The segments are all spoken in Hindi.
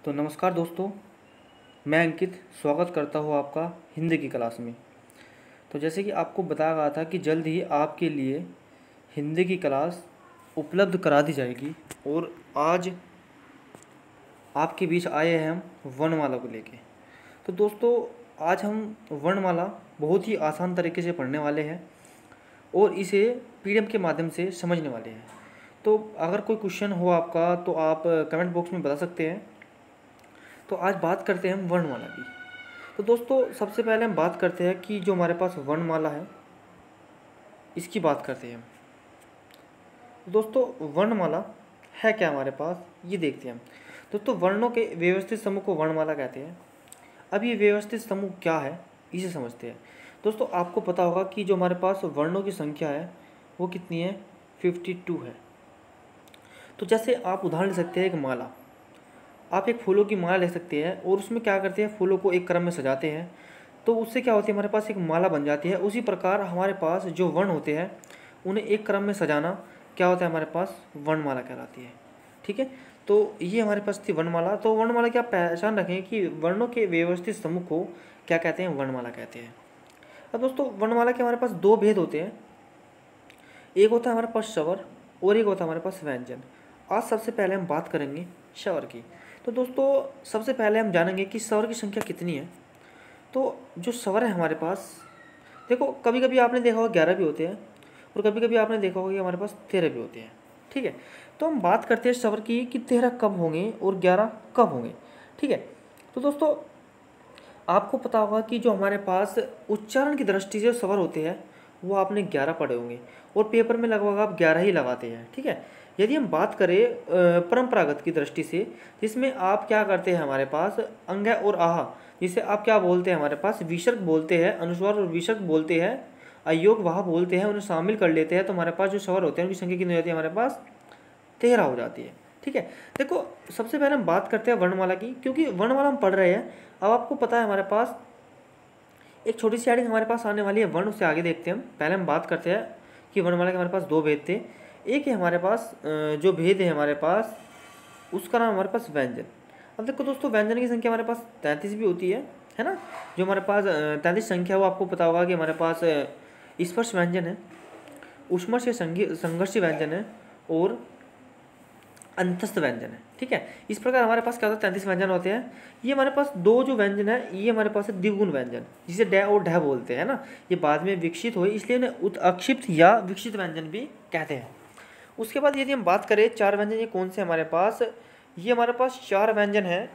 तो नमस्कार दोस्तों, मैं अंकित स्वागत करता हूँ आपका हिंदी की क्लास में। तो जैसे कि आपको बताया गया था कि जल्द ही आपके लिए हिंदी की क्लास उपलब्ध करा दी जाएगी और आज आपके बीच आए हैं हम वर्णमाला को लेके। तो दोस्तों, आज हम वर्णमाला बहुत ही आसान तरीके से पढ़ने वाले हैं और इसे पीडीएफ के माध्यम से समझने वाले हैं। तो अगर कोई क्वेश्चन हो आपका तो आप कमेंट बॉक्स में बता सकते हैं। तो आज बात करते हैं हम वर्णमाला की। तो दोस्तों, सबसे पहले हम बात करते हैं कि जो हमारे पास वर्णमाला है इसकी बात करते हैं हम। दोस्तों, वर्णमाला है क्या हमारे पास, ये देखते हैं हम। दोस्तों, वर्णों के व्यवस्थित समूह को वर्णमाला कहते हैं। अब ये व्यवस्थित समूह क्या है, इसे समझते हैं। दोस्तों, आपको पता होगा कि जो हमारे पास वर्णों की संख्या है वो कितनी है, 52 है। तो जैसे आप उदाहरण ले सकते हैं, एक माला, आप एक फूलों की माला ले सकते हैं और उसमें क्या करते हैं, फूलों को एक क्रम में सजाते हैं तो उससे क्या होती है, हमारे पास एक माला बन जाती है। उसी प्रकार हमारे पास जो वर्ण होते हैं उन्हें एक क्रम में सजाना क्या होता है, हमारे पास वर्णमाला कहलाती है। ठीक है, तो ये हमारे पास थी वर्णमाला। तो वर्णमाला की आप पहचान रखें कि वर्णों के व्यवस्थित समूह को क्या कहते हैं, वर्णमाला कहते हैं। अब दोस्तों, वर्णमाला के हमारे पास दो भेद होते हैं, एक होता है हमारे पास स्वर और एक होता है हमारे पास व्यंजन। आज सबसे पहले हम बात करेंगे स्वर की। तो दोस्तों, सबसे पहले हम जानेंगे कि स्वर की संख्या कितनी है। तो जो स्वर है हमारे पास, देखो कभी कभी आपने देखा होगा 11 भी होते हैं और कभी कभी आपने देखा होगा कि हमारे पास 13 भी होते हैं। ठीक है, तो हम बात करते हैं स्वर की कि 13 कब होंगे और 11 कब होंगे। ठीक है, तो दोस्तों आपको पता होगा कि जो हमारे पास उच्चारण की दृष्टि से स्वर होते हैं वो आपने 11 पढ़े होंगे और पेपर में लगभग आप 11 ही लगाते हैं। ठीक है, यदि हम बात करें परंपरागत की दृष्टि से, जिसमें आप क्या करते हैं, हमारे पास अंग और आह, जिसे आप क्या बोलते हैं, हमारे पास विसर्ग बोलते हैं, अनुस्वार और विसर्ग बोलते हैं, अयोग वाह बोलते हैं, उन्हें शामिल कर लेते हैं। तो हमारे पास जो स्वर होते हैं उनकी संख्या कितनी हो जाती है, हमारे पास 13 हो जाती है। ठीक है, देखो सबसे पहले हम बात करते हैं वर्णमाला की, क्योंकि वर्णमाला हम पढ़ रहे हैं। अब आपको पता है हमारे पास एक छोटी सी हेडिंग हमारे पास आने वाली है वर्ण, उससे आगे देखते हैं हम। पहले हम बात करते हैं कि वर्णमाला के हमारे पास दो भेद थे। एक है हमारे पास जो भेद है हमारे पास, उसका नाम हमारे पास व्यंजन। अब देखो दोस्तों, व्यंजन की संख्या हमारे पास 33 भी होती है ना। जो हमारे पास 33 संख्या, वो आपको पता होगा कि हमारे पास स्पर्श व्यंजन है, उष्मर्श संघर्ष व्यंजन है और अंतस्थ व्यंजन है। ठीक है, इस प्रकार हमारे पास क्या होता है, 33 व्यंजन होते हैं। ये हमारे पास दो जो व्यंजन है, ये हमारे पास है द्विगुण व्यंजन, जिसे डै और ढह बोलते हैं ना। ये बाद में विकसित हुए, इसलिए इन्हें उत्क्षिप्त या विकसित व्यंजन भी कहते हैं। उसके बाद यदि हम बात करें चार व्यंजन, ये कौन से हमारे पास, ये हमारे पास चार व्यंजन है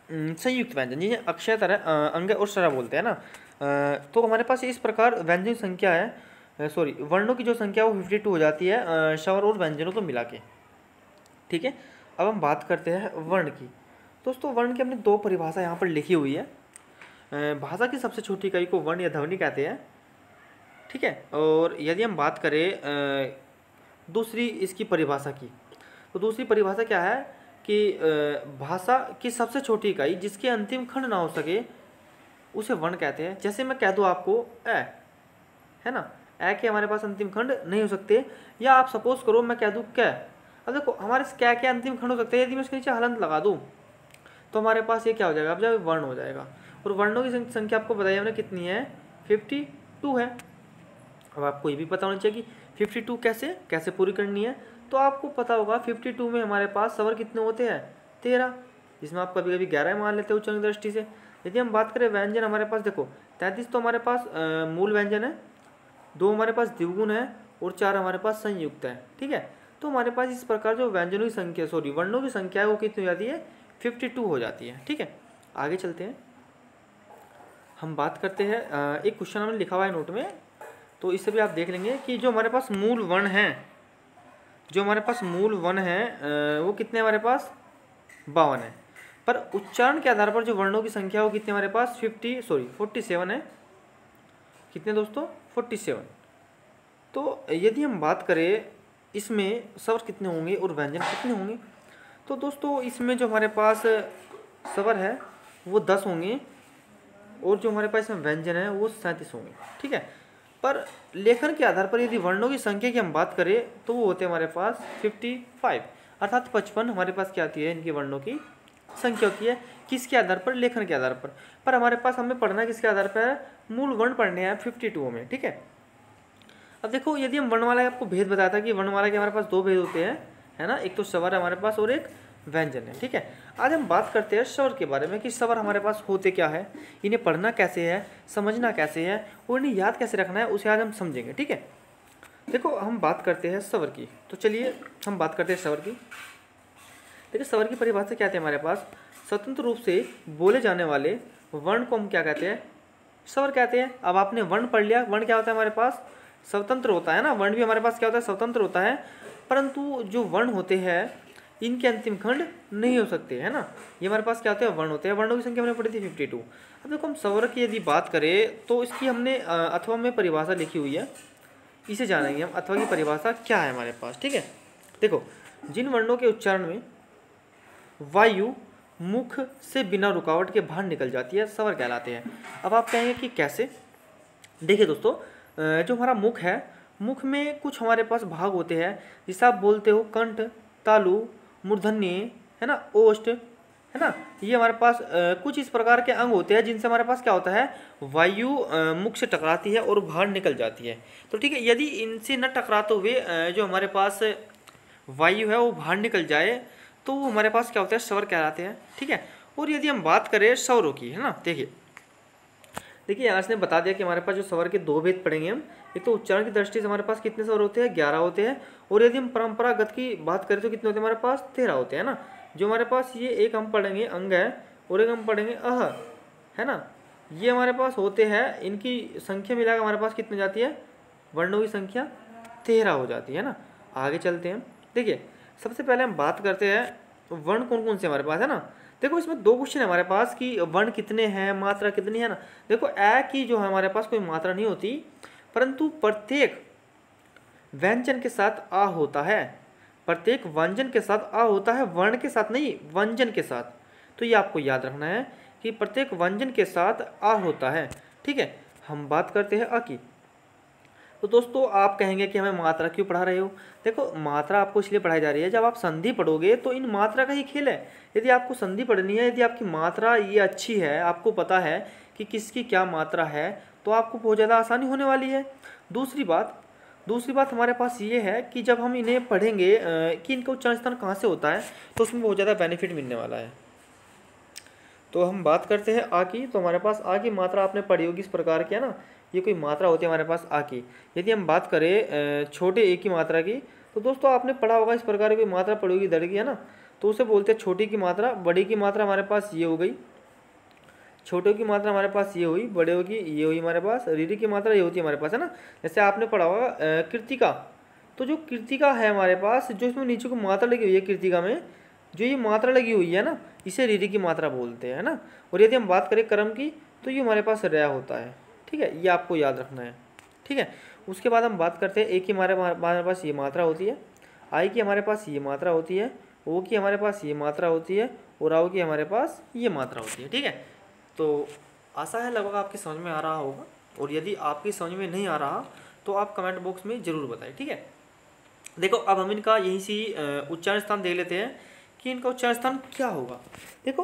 संयुक्त व्यंजन, जिन्हें अक्षयतर अंग और स्वरा बोलते हैं ना। तो हमारे पास इस प्रकार व्यंजन संख्या है, सॉरी वर्णों की जो संख्या वो 52 हो जाती है स्वर और व्यंजनों को मिला के। ठीक है, अब हम बात करते हैं वर्ण की। दोस्तों, वर्ण की हमने दो परिभाषा यहाँ पर लिखी हुई है। भाषा की सबसे छोटी इकाई को वर्ण या ध्वनि कहते हैं। ठीक है, और यदि हम बात करें दूसरी इसकी परिभाषा की, तो दूसरी परिभाषा क्या है कि भाषा की सबसे छोटी इकाई जिसके अंतिम खंड ना हो सके उसे वर्ण कहते हैं। जैसे मैं कह दूँ आपको ए, है ना, ए के हमारे पास अंतिम खंड नहीं हो सकते, या आप सपोज करो मैं कह दूँ कै। अब देखो हमारे क्या क्या अंतिम खंड हो सकते हैं, यदि मैं उसके नीचे हलंत लगा दूँ तो हमारे पास ये क्या हो जाएगा, अब जब वर्ण हो जाएगा। और वर्णों की संख्या आपको बताइए हमने कितनी है, 52 है। अब आपको ये भी पता होना चाहिए कि 52 कैसे पूरी करनी है। तो आपको पता होगा 52 में हमारे पास स्वर कितने होते हैं, 13, जिसमें आप कभी कभी 11 मान लेते हो उच्चारण की दृष्टि से। यदि हम बात करें व्यंजन, हमारे पास देखो 33 तो हमारे पास मूल व्यंजन है, 2 हमारे पास द्विगुण है और 4 हमारे पास संयुक्त है। ठीक है, तो हमारे पास इस प्रकार जो व्यंजनों की संख्या, सॉरी वर्णों की संख्या है वो कितनी हो जाती है, 52 हो जाती है। ठीक है, आगे चलते हैं, हम बात करते हैं एक क्वेश्चन हमने लिखा हुआ है नोट में, तो इससे भी आप देख लेंगे कि जो हमारे पास मूल वर्ण है, जो हमारे पास मूल वर्ण है वो कितने हमारे पास 52 है। पर उच्चारण के आधार पर जो वर्णों की संख्या वो कितने हमारे पास 47 है। कितने दोस्तों, 47। तो यदि हम बात करें इसमें स्वर कितने होंगे और व्यंजन कितने होंगे, तो दोस्तों इसमें जो हमारे पास स्वर है वो 10 होंगे और जो हमारे पास इसमें व्यंजन है वो 37 होंगे। ठीक है, पर लेखन के आधार पर यदि वर्णों की संख्या की हम बात करें तो वो होते हैं हमारे पास 55, अर्थात 55 हमारे पास क्या आती है इनकी वर्णों की संख्या होती है, किसके आधार पर, लेखन के आधार पर हमारे पास हमें पढ़ना किसके आधार पर है, मूल वर्ण पढ़ने हैं 52 में, ठीक है। अब देखो यदि हम वर्णमाला का आपको भेद बताया था कि वर्णमाला के हमारे पास दो भेद होते हैं, है ना, एक तो स्वर है हमारे पास और एक व्यंजन है, ठीक है। आज हम बात करते हैं स्वर के बारे में कि स्वर हमारे पास होते क्या है, इन्हें पढ़ना कैसे है, समझना कैसे है और इन्हें याद कैसे रखना है, उसे आज हम समझेंगे, ठीक है। देखो हम बात करते हैं स्वर की, तो चलिए हम बात करते हैं स्वर की। देखिए स्वर की परिभाषा क्या है हमारे पास, स्वतंत्र रूप से बोले जाने वाले वर्ण को हम क्या कहते हैं, स्वर कहते हैं। अब आपने वर्ण पढ़ लिया, वर्ण क्या होता है हमारे पास, स्वतंत्र होता है ना, वर्ण भी हमारे पास क्या होता है, स्वतंत्र होता है, परंतु जो वर्ण होते हैं इनके अंतिम खंड नहीं हो सकते, है ना, ये हमारे पास क्या होते हैं, वर्ण होते हैं। वर्णों की संख्या हमने पढ़ी थी 52। अब देखो हम स्वर की यदि बात करें तो इसकी हमने अथवा में परिभाषा लिखी हुई है, इसे जानेंगे हम, अथवा की परिभाषा क्या है हमारे पास, ठीक है। देखो जिन वर्णों के उच्चारण में वायु मुख से बिना रुकावट के बाहर निकल जाती है, स्वर कहलाते हैं। अब आप कहेंगे कि कैसे, देखिए दोस्तों, जो हमारा मुख है, मुख में कुछ हमारे पास भाग होते हैं, जिसे आप बोलते हो कंठ, तालु, मूर्धन्य, है ना, ओष्ठ, है ना, ये हमारे पास कुछ इस प्रकार के अंग होते हैं जिनसे हमारे पास क्या होता है, वायु मुख से टकराती है और बाहर निकल जाती है। तो ठीक है, यदि इनसे न टकराते हुए जो हमारे पास वायु है वो बाहर निकल जाए तो वो हमारे पास क्या होता है, स्वर कहलाते हैं, ठीक है। और यदि हम बात करें स्वरों की, है ना, देखिए यहाँ से बता दिया कि हमारे पास जो स्वर के दो भेद पढ़ेंगे हम, एक तो उच्चारण की दृष्टि से हमारे पास कितने स्वर होते हैं, 11 होते हैं, और यदि हम परंपरागत की बात करें तो कितने होते हैं हमारे पास, 13 होते हैं ना। जो हमारे पास ये एक हम पढ़ेंगे अंग है और एक हम पढ़ेंगे अह, है ना, ये हमारे पास होते हैं, इनकी संख्या मिलाकर हमारे पास कितनी जाती है, वर्णों की संख्या 13 हो जाती है ना। आगे चलते हैं, देखिए सबसे पहले हम बात करते हैं वर्ण कौन कौन से हमारे पास है ना। देखो इसमें दो क्वेश्चन है हमारे पास कि वर्ण कितने हैं, मात्रा कितनी है ना। देखो ए की जो है हमारे पास कोई मात्रा नहीं होती, परंतु प्रत्येक व्यंजन के साथ आ होता है, प्रत्येक व्यंजन के साथ आ होता है, वर्ण के साथ नहीं, व्यंजन के साथ। तो ये आपको याद रखना है कि प्रत्येक व्यंजन के साथ आ होता है, ठीक है। हम बात करते हैं अ की। तो दोस्तों आप कहेंगे कि हमें मात्रा क्यों पढ़ा रहे हो, देखो मात्रा आपको इसलिए पढ़ाई जा रही है, जब आप संधि पढ़ोगे तो इन मात्रा का ही खेल है। यदि आपको संधि पढ़नी है, यदि आपकी मात्रा ये अच्छी है, आपको पता है कि किसकी क्या मात्रा है, तो आपको बहुत ज़्यादा आसानी होने वाली है। दूसरी बात हमारे पास ये है कि जब हम इन्हें पढ़ेंगे कि इनका उच्चारण स्थान कहाँ से होता है, तो उसमें बहुत ज़्यादा बेनिफिट मिलने वाला है। तो हम बात करते हैं आ की। तो हमारे पास आ की मात्रा आपने पढ़ी होगी इस प्रकार की, है ना, ये कोई मात्रा होती है हमारे पास आ की। यदि हम बात करें छोटे ए की मात्रा की, तो दोस्तों आपने पढ़ा होगा इस प्रकार की मात्रा पड़ी होगी दड़ की, है ना, तो उसे बोलते हैं छोटी की मात्रा। बड़ी की मात्रा हमारे पास ये हो गई, छोटे की मात्रा हमारे पास ये हुई, बड़े की ये हुई हमारे पास, रीढ़ी की मात्रा ये होती है हमारे पास, है ना। जैसे आपने पढ़ा होगा कृतिका, तो जो कृतिका है हमारे पास, जो इसमें नीचे को मात्रा लगी हुई है कृतिका में, जो ये मात्रा लगी हुई है ना, इसे रीढ़ी की मात्रा बोलते हैं ना। और यदि हम बात करें कर्म की, तो ये हमारे पास रै होता है, ठीक है, ये आपको याद रखना है, ठीक है। उसके बाद हम बात करते हैं एक की हमारे पास ये मात्रा होती है, आई की हमारे पास ये मात्रा होती है, ओ की हमारे पास ये मात्रा होती है, और आओ की हमारे पास ये मात्रा होती है, ठीक है। तो आशा है लगभग आपकी समझ में आ रहा होगा, और यदि आपकी समझ में नहीं आ रहा तो आप कमेंट बॉक्स में ज़रूर बताएं, ठीक है। देखो अब हम इनका यहीं से उच्चारण स्थान देख लेते हैं कि इनका उच्चारण स्थान क्या होगा। देखो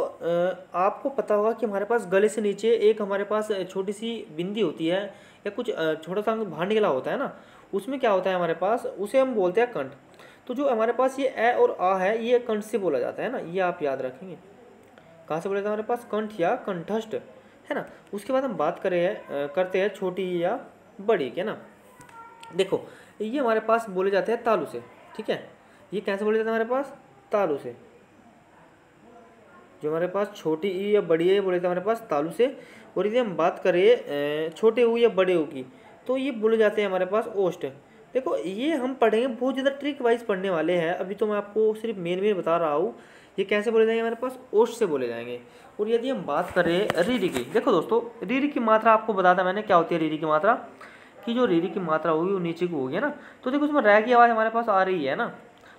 आपको पता होगा कि हमारे पास गले से नीचे एक हमारे पास छोटी सी बिंदी होती है, या कुछ छोटा सा अंग बाहर निकला होता है ना, उसमें क्या होता है हमारे पास, उसे हम बोलते हैं कंठ। तो जो हमारे पास ये ए और आ है, ये कंठ से बोला जाता है ना, ये आप याद रखेंगे। कहाँ से बोला जाता है हमारे पास, कंठ या कंठस्थ, है ना। उसके बाद हम बात करते हैं छोटी या बड़ी, है ना। देखो ये हमारे पास बोले जाते हैं तालु से, ठीक है। ये कैसे बोले जाते हैं हमारे पास, तालु से। जो हमारे पास छोटी ई या बड़ी ए बोले जाते हैं हमारे पास तालु से। और यदि हम बात करें छोटे ऊ या बड़े ऊ की, तो ये बोले जाते हैं हमारे पास ओष्ठ। देखो ये हम पढ़ेंगे, बहुत ज़्यादा ट्रिक वाइज पढ़ने वाले हैं, अभी तो मैं आपको सिर्फ मेन बता रहा हूँ। ये कैसे बोले जाएंगे हमारे पास, ओष्ठ से बोले जाएंगे। और यदि हम बात करें रीढ़ी की, देखो दोस्तों रीढ़ी की मात्रा आपको बताता मैंने क्या होती है रीढ़ी की मात्रा, कि जो रीढ़ी की मात्रा होगी वो नीचे को होगी, है ना। तो देखो उसमें रै की आवाज़ हमारे पास आ रही है ना,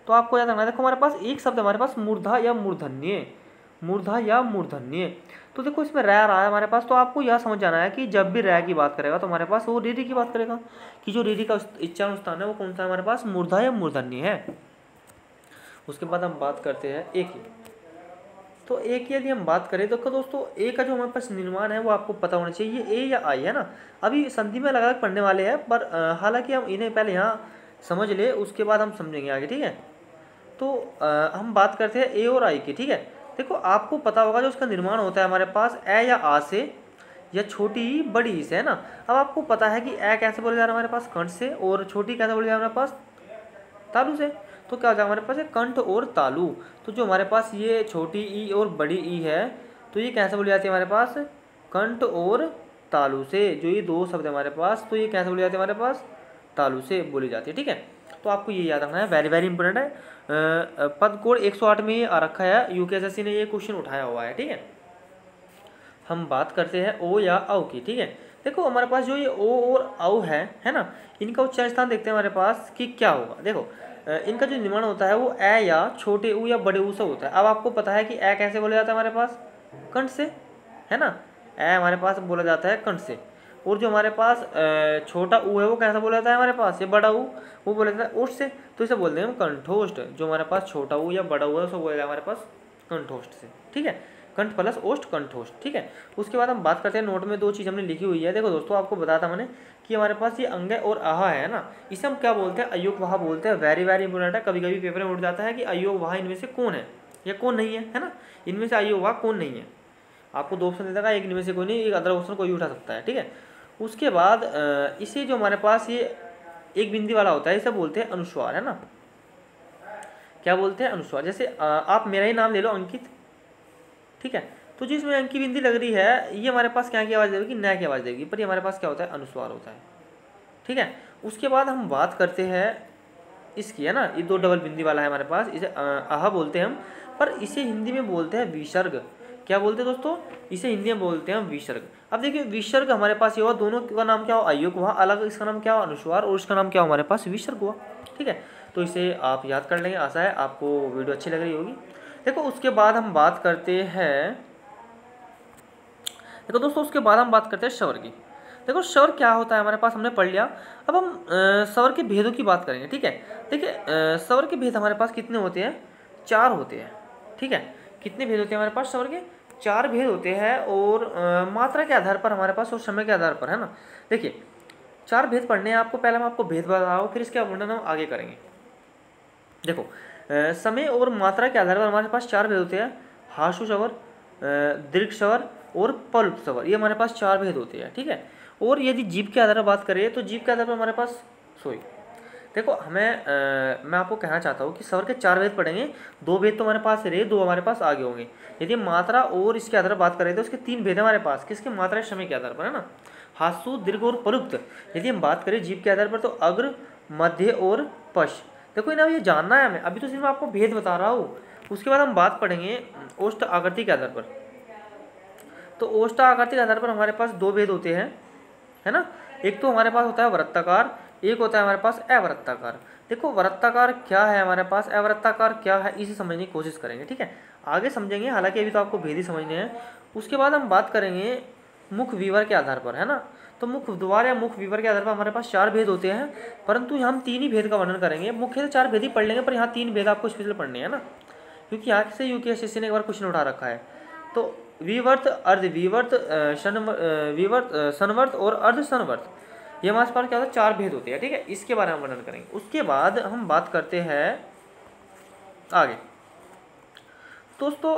तो आपको याद रखना है। देखो हमारे पास एक शब्द हमारे पास मूर्धा या मूर्धन्य, मूर्धा या मूर्धन्य। तो देखो इसमें रै आ रहा है हमारे पास, तो आपको यह समझ जाना है कि जब भी रै की बात करेगा तो हमारे पास वो रीढ़ी की बात करेगा, कि जो रीढ़ी का उच्चारण स्थान है वो कौन सा है हमारे पास, मूर्धा या मूर्धन्य है। उसके बाद हम बात करते हैं एक ही। तो ए की यदि हम बात करें तो दोस्तों ए का जो हमारे पास निर्माण है वो आपको पता होना चाहिए, ए या आई है ना। अभी संधि में अलग अलग पढ़ने वाले हैं, पर हालांकि हम इन्हें पहले यहाँ समझ ले, उसके बाद हम समझेंगे आगे, ठीक है। तो हम बात करते हैं ए और आई की, ठीक है। देखो आपको पता होगा जो उसका निर्माण होता है हमारे पास ए या आ से, या छोटी ई बड़ी ई से, है ना। अब आपको पता है कि ए कैसे बोले जा रहा है हमारे पास, कंठ से, और छोटी कैसे बोले जा रहा है हमारे पास, तालु से। तो क्या हो जाएगा हमारे पास है कंठ और तालु। तो जो हमारे पास ये छोटी ई और बड़ी ई है, तो ये कैसे बोली जाती है हमारे पास, कंठ और तालु से। जो ये दो शब्द है हमारे पास, तो ये कैसे बोली जाती है हमारे पास, तालु से बोली जाती है, ठीक है। तो आपको ये याद रखना है, वेरी वेरी इंपॉर्टेंट है। पद कोड 108 में ये आ रखा है, यूकेएसएससी ने ये क्वेश्चन उठाया हुआ है, ठीक है। हम बात करते हैं ओ या औ की, ठीक है। देखो हमारे पास जो ये ओ और औ है ना, इनका उच्चारण स्थान देखते हैं हमारे पास कि क्या होगा। देखो इनका जो निर्माण होता है वो ए या छोटे ऊ या बड़े ऊ से होता है। अब आपको पता है कि ए कैसे बोला जाता है हमारे पास, कंठ से, है ना। ए हमारे पास बोला जाता है कंठ से। और जो हमारे पास छोटा ऊ है वो कैसा बोला जाता है हमारे पास, ये बड़ा ऊ, वो बोला जाता है ओष्ठ से। तो इसे बोलते हैं हम कंठोष्ठ। जो हमारे पास छोटा ऊ या बड़ा ऊ है उसको बोला जाता है हमारे पास कंठोष्ठ से, ठीक है। कंठ प्लस ओष्ठ, कंठोष्ठ, ठीक है। उसके बाद हम बात करते हैं, नोट में दो चीज़ हमने लिखी हुई है। देखो दोस्तों आपको बताया था मैंने कि हमारे पास ये अंग और आहा है ना, इसे हम क्या बोलते हैं, अयोग वाह बोलते हैं। वेरी वेरी इंपॉर्टेंट है, कभी कभी पेपर में उठ जाता है कि अयोग वाह इनमें से कौन है या कौन नहीं है ना। इनमें से अयोग वाह कौन नहीं है, आपको दो ऑप्शन देता है, एक इनमें से कोई नहीं, एक अदर ऑप्शन कोई उठा सकता है, ठीक है। उसके बाद इसे जो हमारे पास ये एक बिंदी वाला होता है, इसे बोलते हैं अनुस्वार, है ना। क्या बोलते हैं, अनुस्वार। जैसे आप मेरा ही नाम ले लो, अंकित, ठीक है। तो जिसमें अंकी बिंदी लग रही है, ये हमारे पास क्या की आवाज़ देगी, न की आवाज़ देगी, पर ये हमारे पास क्या होता है, अनुस्वार होता है, ठीक है। उसके बाद हम बात करते हैं इसकी, है ना। ये दो डबल बिंदी वाला है हमारे पास, इसे आहा बोलते हैं हम, पर इसे हिंदी में बोलते हैं विसर्ग। क्या बोलते हैं दोस्तों, इसे हिंदी में बोलते हैं विसर्ग। अब देखिए विसर्ग हमारे पास ये हुआ, दोनों का नाम क्या हुआ, अयोग हुआ अलग, इसका नाम क्या हुआ, अनुस्वार, और इसका नाम क्या हुआ हमारे पास, विसर्ग हुआ, ठीक है। तो इसे आप याद कर लेंगे, आशा है आपको वीडियो अच्छी लग रही होगी। देखो उसके बाद हम बात करते हैं, देखो दोस्तों उसके बाद हम बात करते हैं स्वर की। देखो स्वर क्या होता है हमारे पास हमने पढ़ लिया। अब हम स्वर के भेदों की बात करेंगे, ठीक है। देखिए स्वर के भेद हमारे पास कितने होते हैं, 4 होते हैं, ठीक है। कितने भेद होते हैं हमारे पास स्वर के, 4 भेद होते हैं, और मात्रा के आधार पर हमारे पास और समय के आधार पर, है ना। देखिए 4 भेद पढ़ने हैं आपको, पहले मैं आपको भेद बताऊँ, फिर इसके वर्णन हम आगे करेंगे। देखो समय और मात्रा के आधार पर हमारे पास 4 भेद होते हैं, हासु स्वर, दीर्घ स्वर और पल्प स्वर, ये हमारे पास 4 भेद होते हैं, ठीक है। और यदि जीभ के आधार पर बात करें तो जीभ के आधार पर हमारे पास देखो मैं आपको कहना चाहता हूँ कि स्वर के 4 भेद पढ़ेंगे, 2 भेद तो हमारे पास रहे, 2 हमारे पास आगे होंगे। यदि मात्रा और इसके आधार पर बात करें तो उसके 3 भेद हमारे पास, किसके, मात्रा समय के आधार पर, है ना। हासु, दीर्घ और परुक्त। यदि हम बात करें जीभ के आधार पर तो अग्र, मध्य और पश। देखो इन्हें ये जानना है हमें, अभी तो सिर्फ मैं आपको भेद बता रहा हूँ। उसके बाद हम बात पढ़ेंगे ओष्ठ आकृति के आधार पर। तो ओष्ठ आकृति के आधार पर हमारे पास 2 भेद होते हैं, है ना। एक तो हमारे पास होता है वृत्ताकार, एक होता है हमारे पास अवृत्ताकार। देखो वृत्ताकार क्या है हमारे पास, अवृत्ताकार क्या है, इसे समझने की कोशिश करेंगे, ठीक है। आगे समझेंगे, हालांकि अभी तो आपको भेद ही समझने हैं। उसके बाद हम बात करेंगे मुख विवर के आधार पर, है ना। तो मुख द्वार या मुख विवर के आधार पर हमारे पास 4 भेद होते हैं, परंतु हम 3 ही भेद का वर्णन करेंगे। मुख्य 4 भेद ही पढ़ लेंगे, पर यहाँ 3 भेद आपको स्पेशल पढ़ने हैं ना, क्योंकि यहाँ से यूकेएसएससी ने एक बार क्वेश्चन उठा रखा है। तो विवर्त, अर्धविवर्त, विवर्त, संवर्त और अर्ध संवर्त, ये हमारे पास क्या होता है, 4 भेद होते हैं, ठीक है। इसके बारे में वर्णन करेंगे। उसके बाद हम बात करते हैं आगे। दोस्तों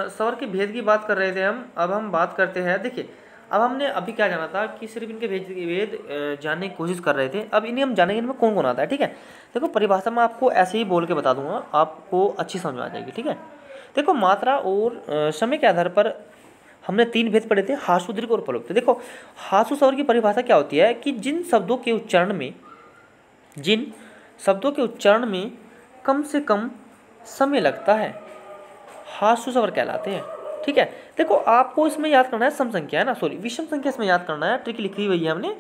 स्वर के भेद की बात कर रहे थे हम, अब हम बात करते हैं, देखिए अब हमने अभी क्या जाना था कि सिर्फ इनके भेद जानने की कोशिश कर रहे थे, अब इन्हें हम जानेंगे इनमें कौन कौन आता है, ठीक है। देखो परिभाषा में आपको ऐसे ही बोल के बता दूंगा, आपको अच्छी समझ में आ जाएगी, ठीक है। देखो मात्रा और समय के आधार पर हमने 3 भेद पढ़े थे, हासु, दीर्घ और पल्प। देखो हासु स्वर की परिभाषा क्या होती है कि जिन शब्दों के उच्चारण में कम से कम समय लगता है, हासु स्वर कहलाते हैं, ठीक है। देखो आपको इसमें याद करना है सम संख्या, है ना, सॉरी विषम संख्या इसमें याद करना है, ट्रिक लिखी हुई है हमने।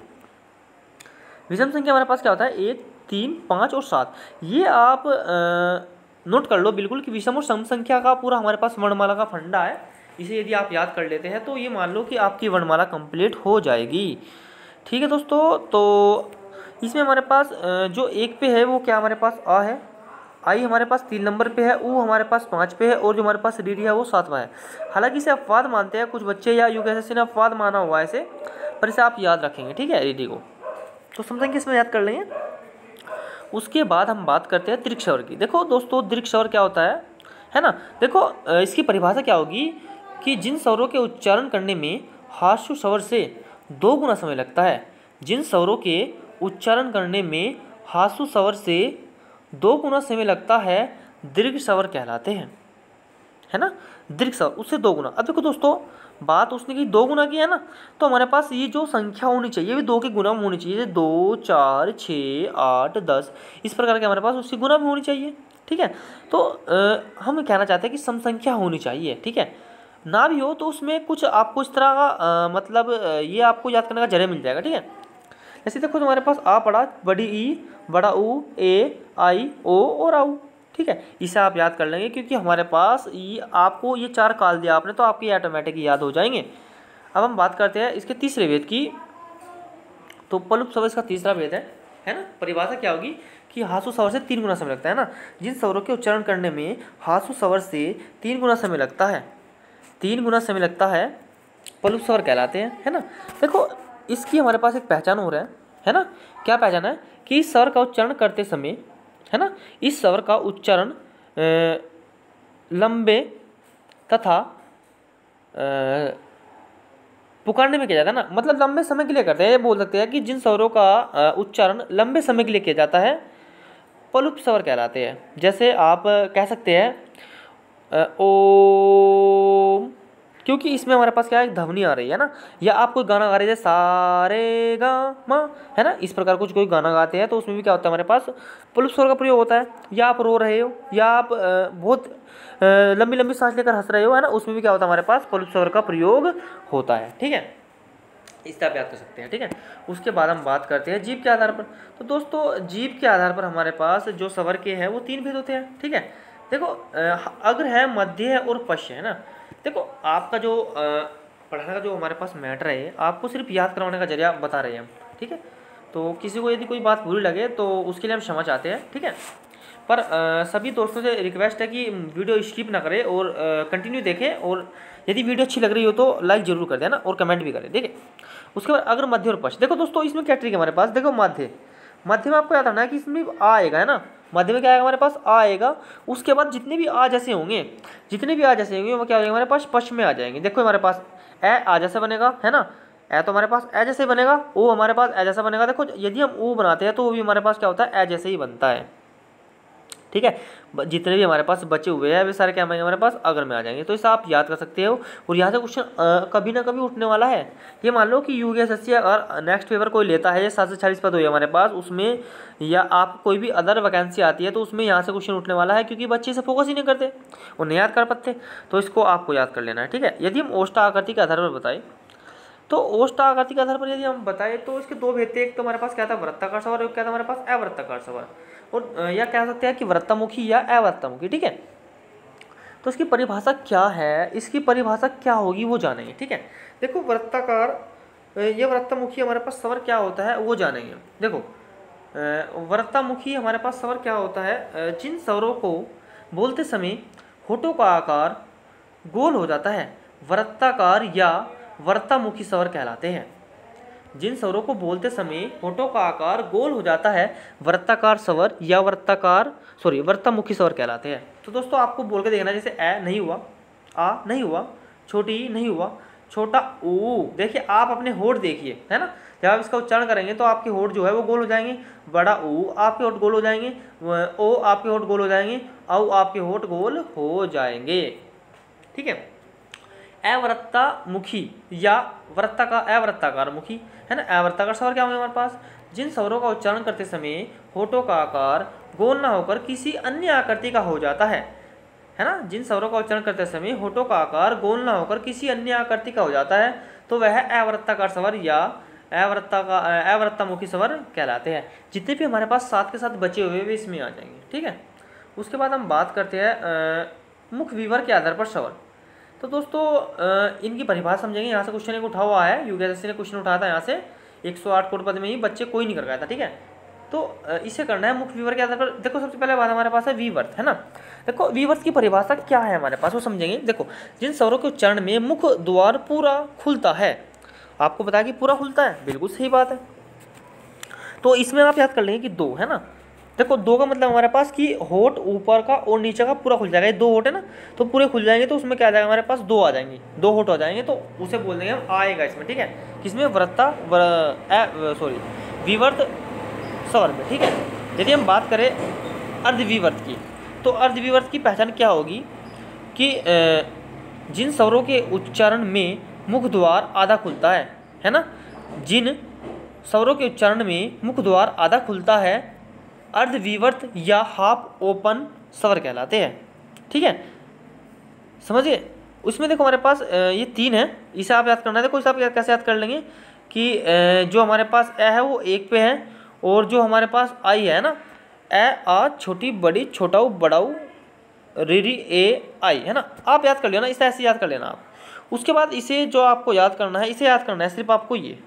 विषम संख्या हमारे पास क्या होता है, 1, 3, 5 और 7। ये आप नोट कर लो बिल्कुल कि विषम और सम संख्या का पूरा हमारे पास वर्णमाला का फंडा है। इसे यदि आप याद कर लेते हैं तो ये मान लो कि आपकी वर्णमाला कंप्लीट हो जाएगी, ठीक है दोस्तों। तो इसमें हमारे पास जो 1 पे है वो क्या हमारे पास आ है, आई हमारे पास 3 नंबर पे है, ऊ हमारे पास 5 पे है और जो हमारे पास डी डी है वो 7वां है। हालांकि इसे अपवाद मानते हैं कुछ बच्चे या यूपीएससी ने अपवाद माना हुआ है इसे, पर इसे आप याद रखेंगे, ठीक है, डी को तो समझेंगे, इसमें याद कर लेंगे। उसके बाद हम बात करते हैं दीर्घ स्वर की। देखो दोस्तों दीर्घ स्वर क्या होता है ना। देखो इसकी परिभाषा क्या होगी कि जिन स्वरों के उच्चारण करने में हासु स्वर से 2 गुना समय लगता है, जिन स्वरों के उच्चारण करने में हासु स्वर से 2 गुना समय लगता है दीर्घ स्वर कहलाते हैं, है ना। दीर्घ स्वर उससे 2 गुना। अब देखो दोस्तों बात उसने की 2 गुना की है ना, तो हमारे पास ये जो संख्या होनी चाहिए ये भी 2 के गुना में होनी चाहिए, जैसे 2, 4, 6, 8, 10 इस प्रकार के हमारे पास उसकी गुना में होनी चाहिए, ठीक है। तो हम कहना चाहते हैं कि सम संख्या होनी चाहिए, ठीक है। ना भी हो तो उसमें कुछ आपको इस तरह का मतलब ये आपको याद करने का जरिया मिल जाएगा, ठीक है। जैसे देखो तुम्हारे पास आ पड़ा, बड़ी ई, बड़ा ऊ, ए, आई, ओ और आऊ, ठीक है। इसे आप याद कर लेंगे क्योंकि हमारे पास ये आपको ये 4 काल दिया आपने तो आपके ऑटोमेटिक याद हो जाएंगे। अब हम बात करते हैं इसके तीसरे वेद की। तो पलुप स्वर इसका तीसरा वेद है ना। परिभाषा क्या होगी कि हासु स्वर से 3 गुना समय लगता है ना। जिन स्वरों के उच्चारण करने में हासु स्वर से 3 गुना समय लगता है, 3 गुना समय लगता है, पलुप स्वर कहलाते हैं, है ना। देखो इसकी हमारे पास एक पहचान हो रहा है ना। क्या पहचान है कि इस स्वर का उच्चारण करते समय, है ना, इस स्वर का उच्चारण लंबे तथा पुकारने में किया जाता है ना, मतलब लंबे समय के लिए करते हैं। ये बोल सकते हैं कि जिन स्वरों का उच्चारण लंबे समय के लिए किया जाता है पलुप स्वर कहलाते हैं। जैसे आप कह सकते हैं ओम, क्योंकि इसमें हमारे पास क्या है, ध्वनि आ रही है ना। या आप कोई गाना गा रहे हैं सारे गा मा, है ना, इस प्रकार कुछ कोई गाना गाते हैं तो उसमें भी क्या होता है हमारे पास पलुप स्वर का प्रयोग होता है। या आप रो रहे हो या आप बहुत लंबी लंबी सांस लेकर हंस रहे हो, है ना, उसमें भी क्या होता है हमारे पास पलुप स्वर का प्रयोग होता है, ठीक है। इस तरह आप याद कर सकते हैं, ठीक है। उसके बाद हम बात करते हैं जीभ के आधार पर। तो दोस्तों जीभ के आधार पर हमारे पास जो स्वर के हैं वो 3 भेद होते हैं, ठीक है। देखो अग्र है, मध्य है और पश्च है ना। देखो आपका जो पढ़ाने का जो हमारे पास मैटर है आपको सिर्फ याद करवाने का जरिया बता रहे हैं हम, ठीक है। तो किसी को यदि कोई बात बुरी लगे तो उसके लिए हम क्षमा चाहते हैं, ठीक है। पर सभी दोस्तों से रिक्वेस्ट है कि वीडियो स्किप ना करें और कंटिन्यू देखें, और यदि वीडियो अच्छी लग रही हो तो लाइक जरूर कर देना और कमेंट भी करें, ठीक है। उसके बाद अगर मध्य और पश्च, देखो दोस्तों इसमें क्या ट्रिक है हमारे पास। देखो मध्य में आपको याद रखना है कि इसमें आ आएगा, है ना। मध्य में क्या आएगा हमारे पास, आ आएगा। उसके बाद जितने भी आ जैसे होंगे वो क्या हो जाएंगे हमारे पास पश्च में आ जाएंगे। देखो हमारे पास ए आ जैसे बनेगा, है ना, ए तो हमारे पास ए जैसे बनेगा, ओ हमारे पास ए जैसा बनेगा। देखो यदि हम ओ बनाते हैं तो वो भी हमारे पास क्या होता है, ए जैसे ही बनता है, ठीक है। जितने भी हमारे पास बचे हुए हैं वे सारे क्या आएंगे हमारे पास अगर में आ जाएंगे। तो इसे आप याद कर सकते हो। और यहाँ से क्वेश्चन कभी ना कभी उठने वाला है। ये मान लो कि यूपीएससी अगर नेक्स्ट पेपर कोई लेता है, 7 से 40 पद हुए हमारे पास उसमें, या आप कोई भी अदर वैकेंसी आती है तो उसमें यहाँ से क्वेश्चन उठने वाला है, क्योंकि बच्चे इसे फोकस ही नहीं करते और नहीं याद कर पाते। तो इसको आपको याद कर लेना है, ठीक है। यदि हम ओष्ठा आकृति के आधार पर बताएं तो ओष्ठा आकृति के आधार पर यदि हम बताएं तो इसके 2 भेद थे। एक तो हमारे पास क्या था वृत्ताकार स्वर, एक क्या था हमारे पास अवृत्ताकार स्वर, और या कह सकते हैं कि वृत्तमुखी या अवृत्तमुखी, ठीक है। तो इसकी परिभाषा क्या है, इसकी परिभाषा क्या होगी वो जानेंगे, ठीक है। देखो वृत्ताकार या वृत्तमुखी हमारे पास स्वर क्या होता है वो जानेंगे। देखो वृत्तमुखी हमारे पास स्वर क्या होता है, जिन स्वरों को बोलते समय होठों का आकार गोल हो जाता है वृत्ताकार या वृत्तमुखी स्वर कहलाते हैं। जिन स्वरों को बोलते समय होठों का आकार गोल हो जाता है वृत्ताकार स्वर या वृत्तमुखी स्वर कहलाते हैं। तो दोस्तों आपको बोल के देखना, जैसे ए नहीं हुआ, आ नहीं हुआ, छोटी ई नहीं हुआ, छोटा ऊ, देखिए आप अपने होठ देखिए, है ना। जब आप इसका उच्चारण करेंगे तो आपके होठ जो है वो गोल हो जाएंगे। बड़ा ऊ आपके होठ गोल हो जाएंगे, ओ आपके होठ गोल हो जाएंगे, औ आपके होठ गोल हो जाएंगे, ठीक है। अवृत्तमुखी या अवृत्ताकार मुखी, है ना। अवृत्ताकार स्वर क्या होंगे हमारे पास, जिन स्वरों का उच्चारण करते समय होठों का आकार गोल ना होकर किसी अन्य आकृति का हो जाता है ना। जिन स्वरों का उच्चारण करते समय होठों का आकार गोल ना होकर किसी अन्य आकृति का हो जाता है तो वह अवृत्ताकार स्वर या अवृत्तमुखी स्वर कहलाते हैं। जितने भी हमारे पास 7 के साथ बचे हुए वे इसमें आ जाएंगे, ठीक है। उसके बाद हम बात करते हैं मुख विवर के आधार पर स्वर। तो दोस्तों इनकी परिभाषा समझेंगे। यहाँ से क्वेश्चन एक उठा हुआ है, यूपीएससी ने क्वेश्चन उठाया था यहाँ से 108 कोड पद में ही, बच्चे कोई नहीं कर पाया था, ठीक है। तो इसे करना है मुख्य विवर के आधार पर। देखो सबसे पहले बात हमारे पास है विवर्त, है ना। देखो विवर्त की परिभाषा क्या है हमारे पास, वो समझेंगे। देखो, जिन स्वरों के उच्चारण में मुख द्वार पूरा खुलता है, आपको पता है कि पूरा खुलता है, बिल्कुल सही बात है। तो इसमें आप याद कर लेंगे कि दो, है ना। देखो दो का मतलब हमारे पास कि होठ ऊपर का और नीचे का पूरा खुल जाएगा। ये दो होठ है ना, तो पूरे खुल जाएंगे, तो उसमें क्या आ जाएगा हमारे पास, दो आ जाएंगे, दो होठ हो जाएंगे, तो उसे बोल देंगे हम आएगा इसमें, ठीक है। किसमें, सॉरी विवर्त स्वर में, ठीक है। यदि हम बात करें अर्धविवर्त की, तो अर्धविवर्त की पहचान क्या होगी कि जिन स्वरों के उच्चारण में मुख द्वार आधा खुलता है ना, जिन स्वरों के उच्चारण में मुख द्वार आधा खुलता है, अर्धविवर्त या हाफ ओपन स्वर कहलाते हैं, ठीक है, समझिए। उसमें देखो हमारे पास ये तीन है, इसे आप याद करना है। देखो इसे आप कैसे याद कर लेंगे कि जो हमारे पास ए है वो एक पे है, और जो हमारे पास आई है ना, ए आ छोटी बड़ी छोटाऊ बड़ाऊ रीरी ए आई, है ना। आप याद कर लेना, इसे ऐसे याद कर लेना आप। उसके बाद इसे जो आपको याद करना है, इसे याद करना है सिर्फ आपको, ये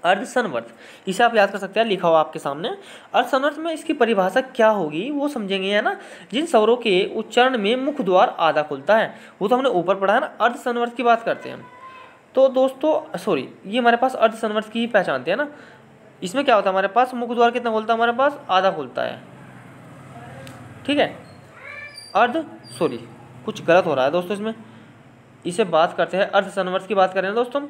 अर्धसंवर्त, इसे आप याद कर सकते हैं, लिखा हुआ आपके सामने। अर्धसंवर्त में इसकी परिभाषा क्या होगी वो समझेंगे, है ना। जिन स्वरों के उच्चारण में मुख द्वार आधा खुलता है, वो तो हमने ऊपर पढ़ा है ना। अर्धसंवर्त की बात करते हैं हम, तो दोस्तों सॉरी, ये हमारे पास अर्धसंवर्त की ही पहचानते हैं ना। इसमें क्या होता है हमारे पास, मुख द्वार कितना खुलता है हमारे पास, आधा खुलता है, ठीक है। सॉरी कुछ गलत हो रहा है दोस्तों इसमें, इसे बात करते हैं अर्धसंवर्त की बात करें ना दोस्तों।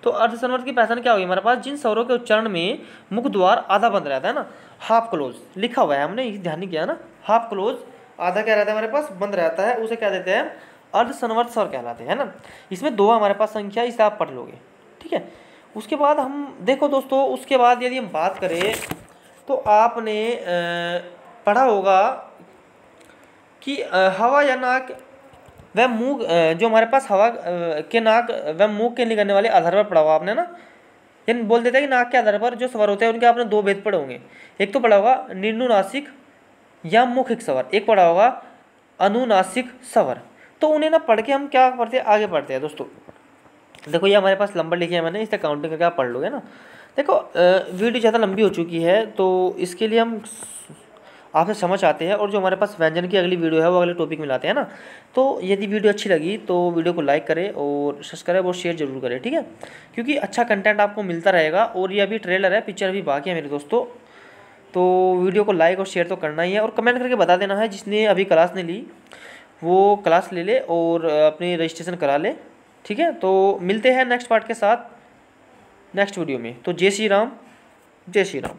तो अर्धसंवर्त की पहचान क्या होगी हमारे पास, जिन स्वरों के उच्चारण में मुख द्वार आधा बंद रहता है ना, हाफ क्लोज लिखा हुआ है, हमने ये ध्यान नहीं किया ना। हाफ क्लोज आधा क्या रहता है हमारे पास, बंद रहता है, उसे क्या देते हैं, अर्धसंवर्त स्वर कहलाते हैं ना। इसमें दो हमारे पास संख्या, इसे आप पढ़ लोगे, ठीक है। उसके बाद हम देखो दोस्तों, उसके बाद यदि हम बात करें तो आपने पढ़ा होगा कि हवा या नाक वह मुंह, जो हमारे पास हवा के नाक वह मुंह के निकलने वाले आधार पर पढ़ा होगा आपने ना। ये बोल देता है कि नाक के आधार पर जो स्वर होते हैं उनके आपने दो भेद पढ़े होंगे। एक तो पढ़ा होगा निम्नुनासिक या मौखिक स्वर, एक पढ़ा होगा अनुनासिक स्वर। तो उन्हें ना पढ़ के हम क्या पढ़ते हैं, आगे पढ़ते हैं दोस्तों। देखो ये हमारे पास नंबर लिखे हैं मैंने, इसे काउंटिंग करके आप पढ़ लोगे ना। देखो वीडियो ज़्यादा लंबी हो चुकी है, तो इसके लिए हम आपसे समझ आते हैं, और जो हमारे पास व्यंजन की अगली वीडियो है वो अगले टॉपिक में लाते हैं ना। तो यदि वीडियो अच्छी लगी तो वीडियो को लाइक करें और सब्सक्राइब और शेयर जरूर करें, ठीक है, क्योंकि अच्छा कंटेंट आपको मिलता रहेगा। और ये अभी ट्रेलर है, पिक्चर अभी बाकी है मेरे दोस्तों, तो वीडियो को लाइक और शेयर तो करना ही है, और कमेंट करके बता देना है जिसने अभी क्लास नहीं ली वो क्लास ले ले और अपनी रजिस्ट्रेशन करा ले, ठीक है। तो मिलते हैं नेक्स्ट पार्ट के साथ नेक्स्ट वीडियो में। तो जय श्री राम, जय श्री राम।